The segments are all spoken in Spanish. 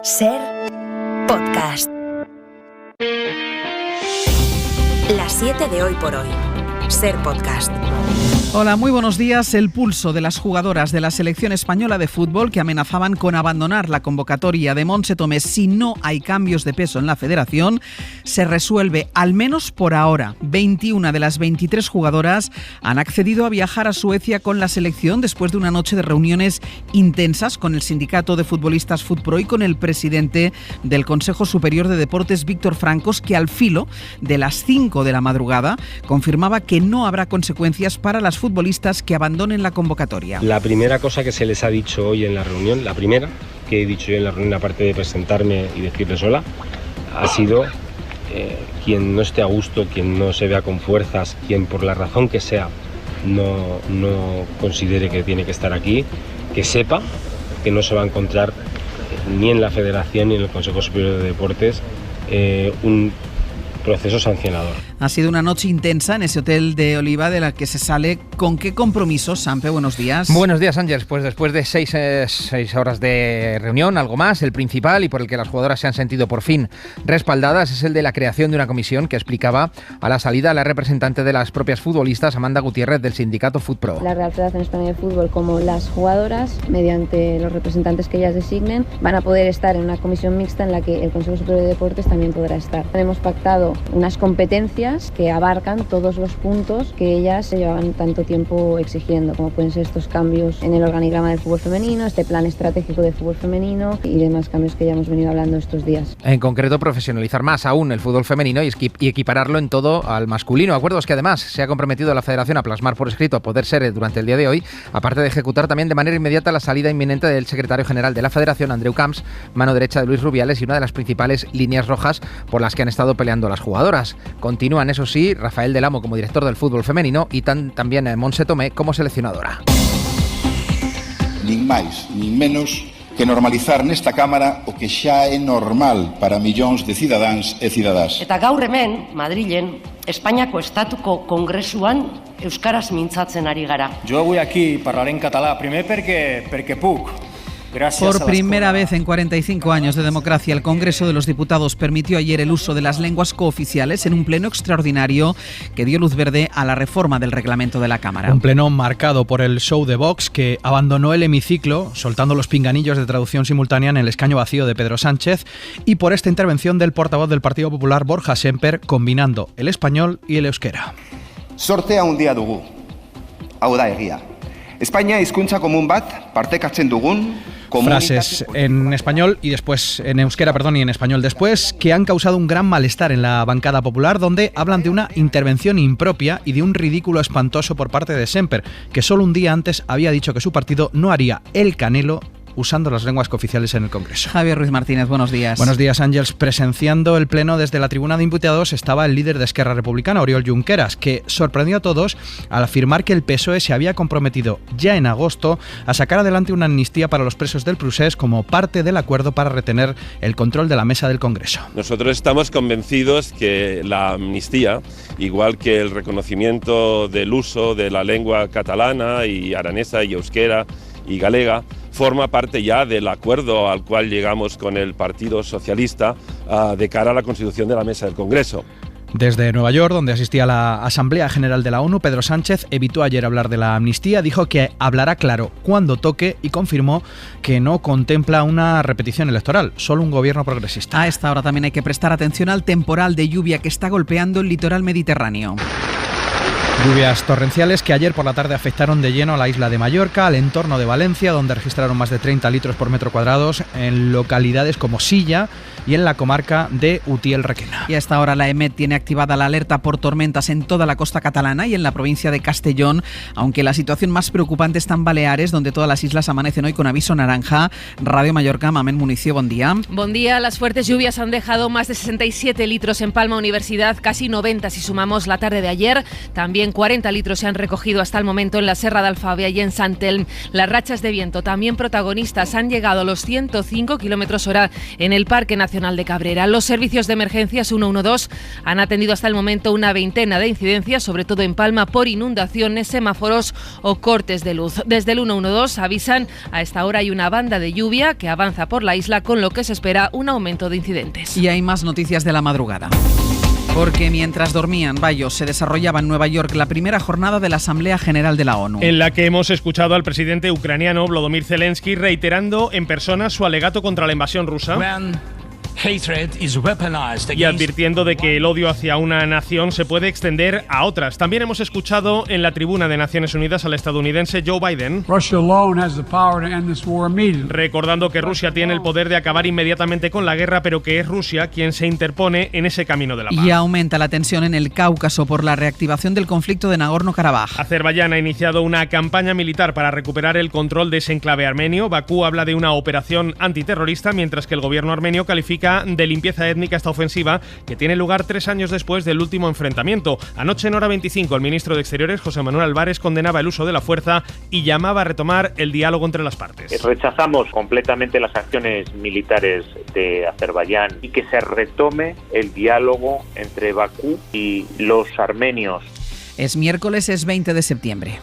Ser podcast. Las 7 de hoy por hoy. Ser podcast. Hola, muy buenos días. El pulso de las jugadoras de la selección española de fútbol que amenazaban con abandonar la convocatoria de Montse Tomé si no hay cambios de peso en la federación se resuelve, al menos por ahora. 21 de las 23 jugadoras han accedido a viajar a Suecia con la selección después de una noche de reuniones intensas con el sindicato de futbolistas FUTPRO y con el presidente del Consejo Superior de Deportes, Víctor Francos, que al filo de las 5 de la madrugada confirmaba que no habrá consecuencias para las futbolistas que abandonen la convocatoria. La primera cosa que se les ha dicho hoy en la reunión, la primera que he dicho yo en la reunión, aparte de presentarme y decirles hola, ha sido quien no esté a gusto, quien no se vea con fuerzas, quien por la razón que sea no considere que tiene que estar aquí, que sepa que no se va a encontrar ni en la Federación ni en el Consejo Superior de Deportes un proceso sancionador. Ha sido una noche intensa en ese hotel de Oliva de la que se sale. ¿Con qué compromisos, Sampe? Buenos días. Buenos días, Ángels. Pues después de seis horas de reunión, algo más, el principal y por el que las jugadoras se han sentido por fin respaldadas es el de la creación de una comisión que explicaba a la salida la representante de las propias futbolistas, Amanda Gutiérrez, del sindicato FUTPRO. La Real Federación Española de Fútbol, como las jugadoras, mediante los representantes que ellas designen, van a poder estar en una comisión mixta en la que el Consejo Superior de Deportes también podrá estar. Hemos pactado unas competencias que abarcan todos los puntos que ellas se llevaban tanto tiempo exigiendo, como pueden ser estos cambios en el organigrama del fútbol femenino, este plan estratégico de fútbol femenino y demás cambios que ya hemos venido hablando estos días. En concreto, profesionalizar más aún el fútbol femenino y equipararlo en todo al masculino. Acuerdos que además se ha comprometido la Federación a plasmar por escrito a poder ser durante el día de hoy, aparte de ejecutar también de manera inmediata la salida inminente del secretario general de la Federación, Andreu Camps, mano derecha de Luis Rubiales y una de las principales líneas rojas por las que han estado peleando las jugadoras. Continúan, eso sí, Rafael Del Amo como director del fútbol femenino y también Montse Tomé como seleccionadora. Nin máis, nin menos que normalizar nesta Cámara o que xa é normal para millóns de cidadáns e cidadás. Eta gaur hemen, Madrilen, Espainiako Estatuko Kongresuan euskaraz mintzatzen ari gara. Jo avui aquí parlaré en català, primer perquè puc. Por primera vez en 45 años de democracia, el Congreso de los Diputados permitió ayer el uso de las lenguas cooficiales en un pleno extraordinario que dio luz verde a la reforma del reglamento de la Cámara. Un pleno marcado por el show de Vox, que abandonó el hemiciclo soltando los pinganillos de traducción simultánea en el escaño vacío de Pedro Sánchez, y por esta intervención del portavoz del Partido Popular, Borja Sémper, combinando el español y el euskera. Sortea handia dugu. Hau da egia. España hizkuntza komun bat partekatzen dugun. Frases en español y después en euskera, y en español después, que han causado un gran malestar en la bancada popular, donde hablan de una intervención impropia y de un ridículo espantoso por parte de Sémper, que solo un día antes había dicho que su partido no haría el Canelo usando las lenguas cooficiales en el Congreso. Javier Ruiz Martínez, buenos días. Buenos días, Ángels. Presenciando el pleno desde la tribuna de imputados estaba el líder de Esquerra Republicana, Oriol Junqueras, que sorprendió a todos al afirmar que el PSOE se había comprometido ya en agosto a sacar adelante una amnistía para los presos del Procés como parte del acuerdo para retener el control de la mesa del Congreso. Nosotros estamos convencidos que la amnistía, igual que el reconocimiento del uso de la lengua catalana y aranesa y euskera y galega, forma parte ya del acuerdo al cual llegamos con el Partido Socialista de cara a la constitución de la mesa del Congreso. Desde Nueva York, donde asistía a la Asamblea General de la ONU, Pedro Sánchez evitó ayer hablar de la amnistía, dijo que hablará claro cuando toque y confirmó que no contempla una repetición electoral, solo un gobierno progresista. A esta hora también hay que prestar atención al temporal de lluvia que está golpeando el litoral mediterráneo. Lluvias torrenciales que ayer por la tarde afectaron de lleno a la isla de Mallorca, al entorno de Valencia, donde registraron más de 30 litros por metro cuadrado en localidades como Silla y en la comarca de Utiel-Requena. Y a esta hora la EMET tiene activada la alerta por tormentas en toda la costa catalana y en la provincia de Castellón, aunque la situación más preocupante está en Baleares, donde todas las islas amanecen hoy con aviso naranja. Radio Mallorca, Mamen Municio, buen día. Buen día. Las fuertes lluvias han dejado más de 67 litros en Palma Universidad, casi 90 si sumamos la tarde de ayer. También en 40 litros se han recogido hasta el momento en la Serra de Alfabia y en Santelm. Las rachas de viento, también protagonistas, han llegado a los 105 km/h en el Parque Nacional de Cabrera. Los servicios de emergencias 112 han atendido hasta el momento una veintena de incidencias, sobre todo en Palma, por inundaciones, semáforos o cortes de luz. Desde el 112 avisan, a esta hora hay una banda de lluvia que avanza por la isla, con lo que se espera un aumento de incidentes. Y hay más noticias de la madrugada. Porque mientras dormían, Bayo, se desarrollaba en Nueva York la primera jornada de la Asamblea General de la ONU. En la que hemos escuchado al presidente ucraniano Volodymyr Zelensky reiterando en persona su alegato contra la invasión rusa. Y advirtiendo de que el odio hacia una nación se puede extender a otras. También hemos escuchado en la tribuna de Naciones Unidas al estadounidense Joe Biden recordando que Rusia tiene el poder de acabar inmediatamente con la guerra, pero que es Rusia quien se interpone en ese camino de la paz. Y aumenta la tensión en el Cáucaso por la reactivación del conflicto de Nagorno-Karabaj. Azerbaiyán ha iniciado una campaña militar para recuperar el control de ese enclave armenio. Bakú habla de una operación antiterrorista, mientras que el gobierno armenio califica de limpieza étnica esta ofensiva, que tiene lugar 3 años después del último enfrentamiento. Anoche en hora 25 el ministro de Exteriores, José Manuel Álvarez, condenaba el uso de la fuerza y llamaba a retomar el diálogo entre las partes. Rechazamos completamente las acciones militares de Azerbaiyán y que se retome el diálogo entre Bakú y los armenios. Es miércoles, es 20 de septiembre.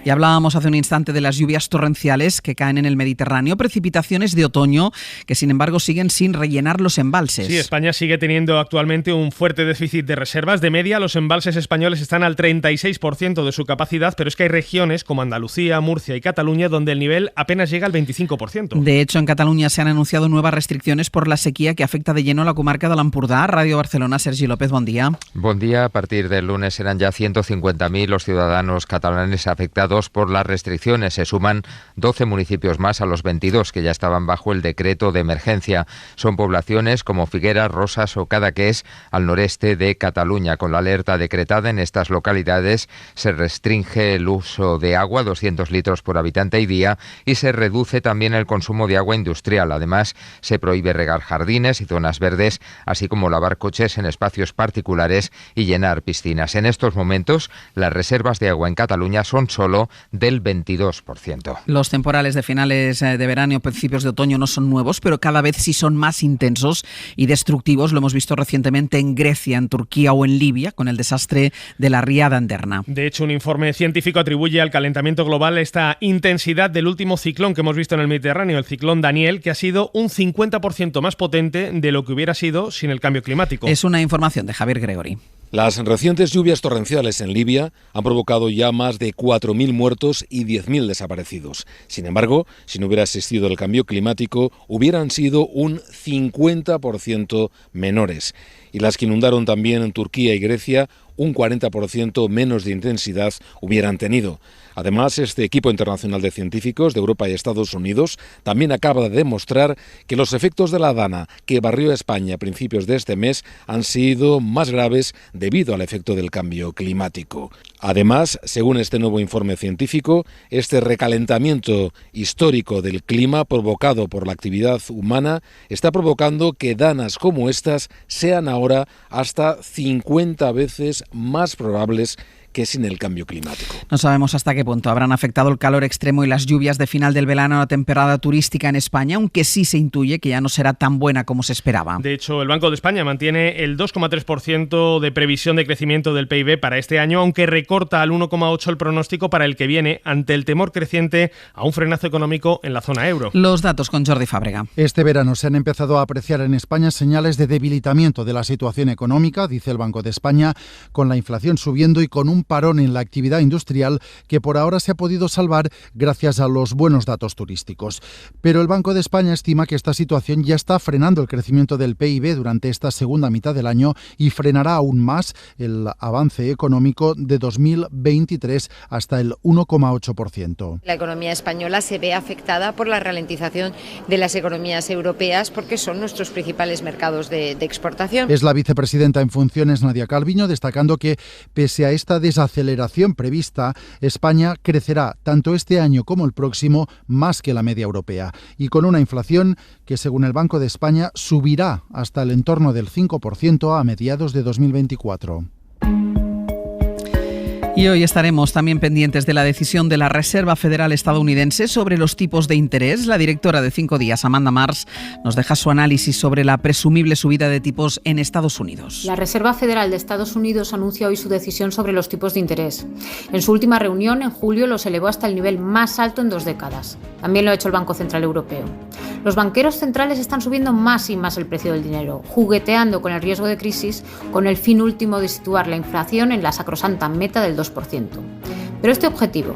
Y hablábamos hace un instante de las lluvias torrenciales que caen en el Mediterráneo, precipitaciones de otoño que sin embargo siguen sin rellenar los embalses. Sí, España sigue teniendo actualmente un fuerte déficit de reservas. De media, los embalses españoles están al 36% de su capacidad, pero es que hay regiones como Andalucía, Murcia y Cataluña donde el nivel apenas llega al 25%. De hecho, en Cataluña se han anunciado nuevas restricciones por la sequía que afecta de lleno a la comarca de l'Empordà. Radio Barcelona, Sergi López, buen día. Buen día. A partir del lunes serán ya 150.000 los ciudadanos catalanes afectados por las restricciones. Se suman 12 municipios más a los 22 que ya estaban bajo el decreto de emergencia. Son poblaciones como Figueras, Rosas o Cadaqués, al noreste de Cataluña. Con la alerta decretada en estas localidades se restringe el uso de agua, 200 litros por habitante y día, y se reduce también el consumo de agua industrial. Además, se prohíbe regar jardines y zonas verdes, así como lavar coches en espacios particulares y llenar piscinas. En estos momentos, las reservas de agua en Cataluña son solo del 22%. Los temporales de finales de verano o principios de otoño no son nuevos, pero cada vez sí son más intensos y destructivos. Lo hemos visto recientemente en Grecia, en Turquía o en Libia, con el desastre de la riada en Derna. De hecho, un informe científico atribuye al calentamiento global esta intensidad del último ciclón que hemos visto en el Mediterráneo, el ciclón Daniel, que ha sido un 50% más potente de lo que hubiera sido sin el cambio climático. Es una información de Javier Gregory. Las recientes lluvias torrenciales en Libia han provocado ya más de 4.000 muertos y 10.000 desaparecidos. Sin embargo, si no hubiera existido el cambio climático, hubieran sido un 50% menores. Y las que inundaron también en Turquía y Grecia, un 40% menos de intensidad hubieran tenido. Además, este equipo internacional de científicos de Europa y Estados Unidos también acaba de demostrar que los efectos de la Dana que barrió a España a principios de este mes han sido más graves debido al efecto del cambio climático. Además, según este nuevo informe científico, este recalentamiento histórico del clima provocado por la actividad humana está provocando que danas como estas sean ahora hasta 50 veces más probables que sin el cambio climático. No sabemos hasta qué punto habrán afectado el calor extremo y las lluvias de final del verano a la temporada turística en España, aunque sí se intuye que ya no será tan buena como se esperaba. De hecho, el Banco de España mantiene el 2,3% de previsión de crecimiento del PIB para este año, aunque recorta al 1,8% el pronóstico para el que viene, ante el temor creciente a un frenazo económico en la zona euro. Los datos con Jordi Fábrega. Este verano se han empezado a apreciar en España señales de debilitamiento de la situación económica, dice el Banco de España, con la inflación subiendo y con un parón en la actividad industrial que por ahora se ha podido salvar gracias a los buenos datos turísticos. Pero el Banco de España estima que esta situación ya está frenando el crecimiento del PIB durante esta segunda mitad del año y frenará aún más el avance económico de 2023 hasta el 1,8%. La economía española se ve afectada por la ralentización de las economías europeas porque son nuestros principales mercados de exportación. Es la vicepresidenta en funciones, Nadia Calviño, destacando que pese a esta desaceleración prevista, España crecerá tanto este año como el próximo más que la media europea y con una inflación que, según el Banco de España, subirá hasta el entorno del 5% a mediados de 2024. Y hoy estaremos también pendientes de la decisión de la Reserva Federal estadounidense sobre los tipos de interés. La directora de 5 días, Amanda Marsh, nos deja su análisis sobre la presumible subida de tipos en Estados Unidos. La Reserva Federal de Estados Unidos anuncia hoy su decisión sobre los tipos de interés. En su última reunión, en julio, los elevó hasta el nivel más alto en 2 décadas. También lo ha hecho el Banco Central Europeo. Los banqueros centrales están subiendo más y más el precio del dinero, jugueteando con el riesgo de crisis, con el fin último de situar la inflación en la sacrosanta meta del 2%. Pero este objetivo,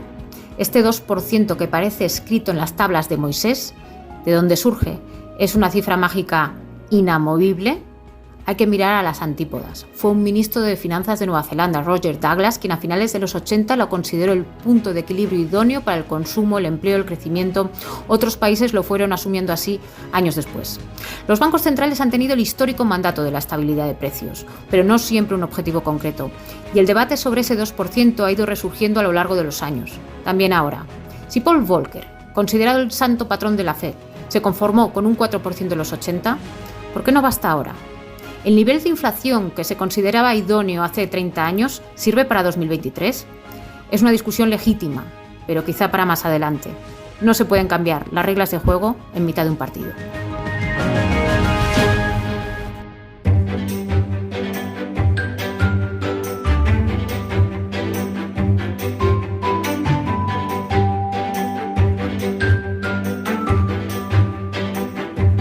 este 2% que parece escrito en las tablas de Moisés, ¿de dónde surge? ¿Es una cifra mágica inamovible? Hay que mirar a las antípodas. Fue un ministro de Finanzas de Nueva Zelanda, Roger Douglas, quien a finales de los 80 lo consideró el punto de equilibrio idóneo para el consumo, el empleo, el crecimiento. Otros países lo fueron asumiendo así años después. Los bancos centrales han tenido el histórico mandato de la estabilidad de precios, pero no siempre un objetivo concreto. Y el debate sobre ese 2% ha ido resurgiendo a lo largo de los años. También ahora. Si Paul Volcker, considerado el santo patrón de la Fed, se conformó con un 4% en los 80, ¿por qué no basta ahora? ¿El nivel de inflación que se consideraba idóneo hace 30 años sirve para 2023? Es una discusión legítima, pero quizá para más adelante. No se pueden cambiar las reglas de juego en mitad de un partido.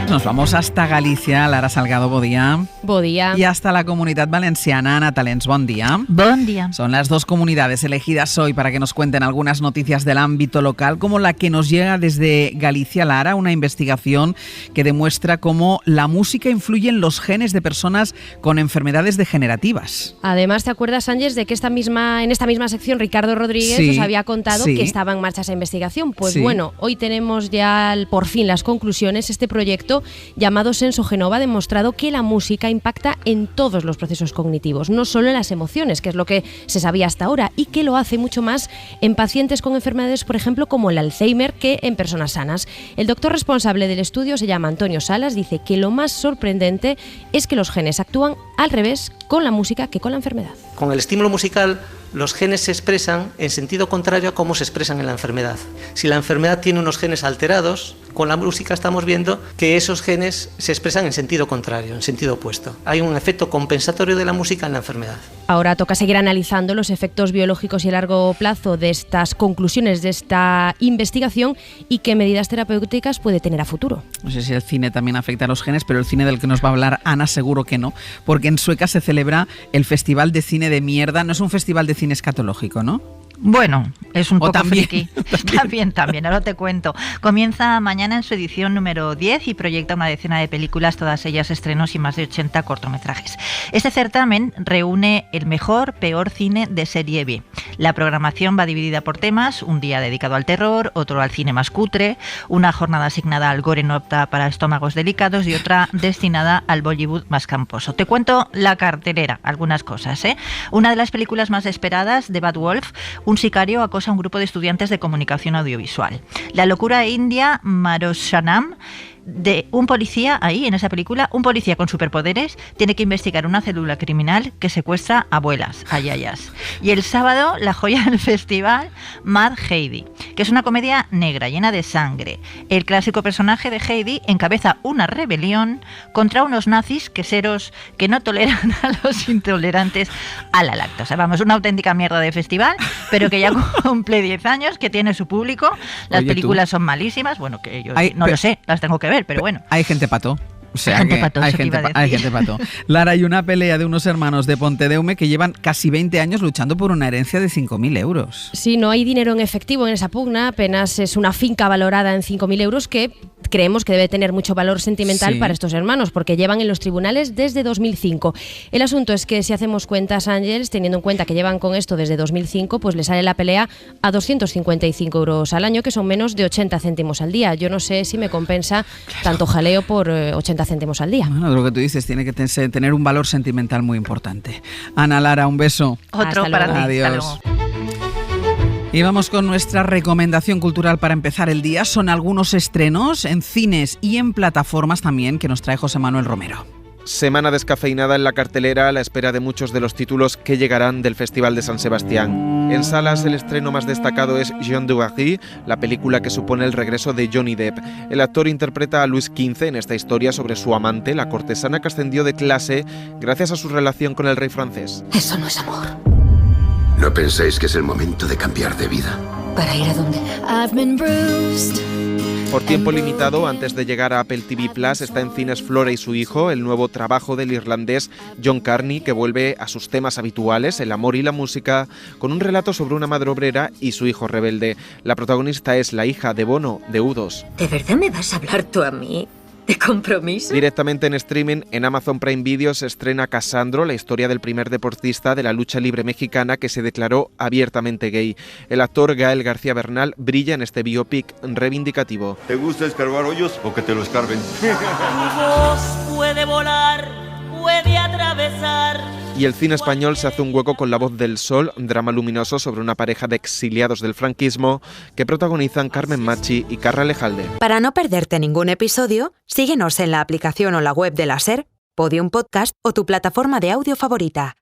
Nos vamos hasta Galicia. Lara Salgado, bon dia. Bon dia. Y hasta la Comunidad Valenciana. Ana Talens, bon día. Bon día. Son las 2 comunidades elegidas hoy para que nos cuenten algunas noticias del ámbito local, como la que nos llega desde Galicia, Lara, una investigación que demuestra cómo la música influye en los genes de personas con enfermedades degenerativas. Además, ¿te acuerdas, Ángeles, de que en esta misma sección Ricardo Rodríguez os había contado que estaba en marcha esa investigación? Pues bueno, hoy tenemos ya por fin las conclusiones. Este proyecto llamado Sensogenova ha demostrado que la música impacta en todos los procesos cognitivos, no solo en las emociones, que es lo que se sabía hasta ahora, y que lo hace mucho más en pacientes con enfermedades, por ejemplo, como el Alzheimer, que en personas sanas. El doctor responsable del estudio se llama Antonio Salas, dice que lo más sorprendente es que los genes actúan al revés con la música que con la enfermedad. Con el estímulo musical, los genes se expresan en sentido contrario a cómo se expresan en la enfermedad. Si la enfermedad tiene unos genes alterados, con la música estamos viendo que esos genes se expresan en sentido contrario, en sentido opuesto. Hay un efecto compensatorio de la música en la enfermedad. Ahora toca seguir analizando los efectos biológicos y a largo plazo de estas conclusiones de esta investigación y qué medidas terapéuticas puede tener a futuro. No sé si el cine también afecta a los genes, pero el cine del que nos va a hablar Ana seguro que no, porque en Sueca se celebra el Festival de Cine de Mierda. No es un festival de cine escatológico, ¿no? Bueno, es un poco también, friki. También, ahora te cuento. Comienza mañana en su edición número 10 y proyecta una decena de películas, todas ellas estrenos y más de 80 cortometrajes. Este certamen reúne el mejor, peor cine de serie B. La programación va dividida por temas, un día dedicado al terror, otro al cine más cutre, una jornada asignada al gore no apta para estómagos delicados y otra destinada al Bollywood más camposo. Te cuento la cartelera, algunas cosas, ¿eh? Una de las películas más esperadas, The Bad Wolf, un sicario acosa a un grupo de estudiantes de comunicación audiovisual. La locura india Maroshanam, de un policía, ahí en esa película, un policía con superpoderes tiene que investigar una célula criminal que secuestra abuelas, ayayas. Y el sábado, la joya del festival, Mad Heidi, que es una comedia negra llena de sangre. El clásico personaje de Heidi encabeza una rebelión contra unos nazis queseros que no toleran a los intolerantes a la lactosa. Vamos, una auténtica mierda de festival, pero que ya cumple 10 años, que tiene su público. Las películas son malísimas, bueno, que yo no lo sé, las tengo que ver, pero bueno. Hay gente pato. O sea, hay gente pato. Lara, hay una pelea de unos hermanos de Pontedeume que llevan casi 20 años luchando por una herencia de 5.000 euros. Sí, no hay dinero en efectivo en esa pugna, apenas es una finca valorada en 5.000 euros que creemos que debe tener mucho valor sentimental para estos hermanos, porque llevan en los tribunales desde 2005. El asunto es que si hacemos cuentas, Ángeles, teniendo en cuenta que llevan con esto desde 2005, pues le sale la pelea a 255 euros al año, que son menos de 80 céntimos al día. Yo no sé si me compensa tanto jaleo por 80 céntimos al día. Bueno, lo que tú dices tiene que tener un valor sentimental muy importante. Ana, Lara, un beso. Otro para ti. Adiós. Y vamos con nuestra recomendación cultural para empezar el día. Son algunos estrenos en cines y en plataformas también que nos trae José Manuel Romero. Semana descafeinada en la cartelera a la espera de muchos de los títulos que llegarán del Festival de San Sebastián. En salas el estreno más destacado es Jean de Barry, la película que supone el regreso de Johnny Depp. El actor interpreta a Luis XV en esta historia sobre su amante, la cortesana que ascendió de clase gracias a su relación con el rey francés. Eso no es amor. ¿No pensáis que es el momento de cambiar de vida? ¿Para ir a dónde? Por tiempo limitado, antes de llegar a Apple TV Plus, está en cines Flora y su hijo, el nuevo trabajo del irlandés John Carney, que vuelve a sus temas habituales, el amor y la música, con un relato sobre una madre obrera y su hijo rebelde. La protagonista es la hija de Bono, de U2. ¿De verdad me vas a hablar tú a mí? ¿De compromiso? Directamente en streaming, en Amazon Prime Video se estrena Casandro, la historia del primer deportista de la lucha libre mexicana que se declaró abiertamente gay. El actor Gael García Bernal brilla en este biopic reivindicativo. ¿Te gusta escarbar hoyos o que te lo escarben? Tu voz puede volar, puede atravesar. Y el cine español se hace un hueco con La voz del sol, un drama luminoso sobre una pareja de exiliados del franquismo que protagonizan Carmen Machi y Carra Lejalde. Para no perderte ningún episodio, síguenos en la aplicación o la web de la SER, Podium Podcast o tu plataforma de audio favorita.